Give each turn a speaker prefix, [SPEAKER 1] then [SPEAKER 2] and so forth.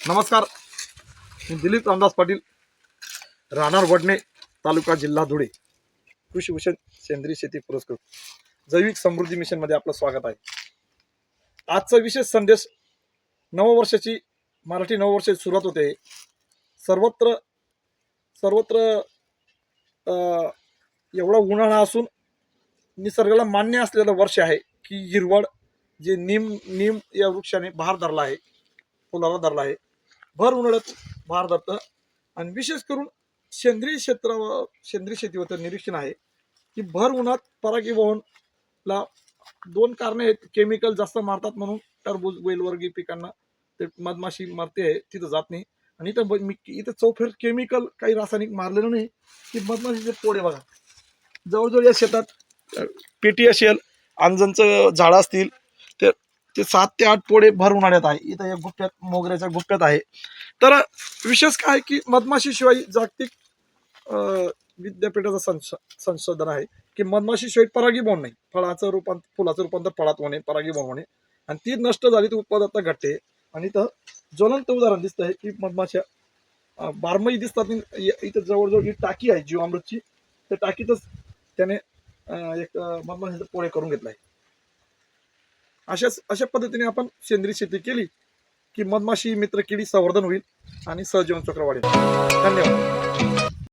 [SPEAKER 1] नमस्कार, मी दिलीप रामदास पाटील, राहणार वडणे, तालुका जिल्हा धुळे, कृषी भूषण सेंद्रिय शेती पुरस्कृत जैविक समृद्धी मिशन मध्ये आपलं स्वागत आहे. आजचा विशेष संदेश, नववर्षाची मराठी नववर्षाची सुरुवात होते. सर्वत्र एवढा उन्हाळा असून निसर्गाला मान्य असलेलं वर्ष आहे की हिरवळ जे नीम या वृक्षाने बहार धरला आहे, फुलाला धरला आहे. भर उन्हाळ्यात बहार धरतं आणि विशेष करून सेंद्रिय शेतीवर निरीक्षण आहे की भर उन्हात परागीभवनला दोन कारणे आहेत. केमिकल जास्त मारतात म्हणून टरबूज वेलवर्गीय पिकांना ते मधमाशी मारते आहे, तिथं जात नाही. आणि इथं चौफेर केमिकल काही रासायनिक मारलेलं नाही की मधमाशीचे पोळे बघा. जवळजवळ या शेतात पेटी असेल, आंजणचं झाडं असतील, ते 7 ते 8 पोळे भर उन्हाळ्यात आहे. इथं या गुप्प्यात, मोगऱ्याच्या गुप्प्यात आहे. तर विशेष काय की मधमाशीशिवाय जागतिक विद्यापीठाचं संशोधन आहे की मधमाशीशिवाय परागीभवन नाही. फुलाचं रूपांतर फळात होणे, परागीभवन होणे, आणि ती नष्ट झाली तर उत्पादकता घटते. आणि इथं ज्वलंत उदाहरण दिसत आहे की मधमाशा बारमाही दिसतात. इथं जवळजवळ ही टाकी आहे जीवामृतची, त्या टाकीतच त्याने एक मधमाशीचे पोळे करून घेतला आहे. अशा पद्धतीने आपण सेंद्रिय शेती केली की मधमाशी मित्र किडी संवर्धन होईल आणि सहजीवन चक्र वाढेल. धन्यवाद.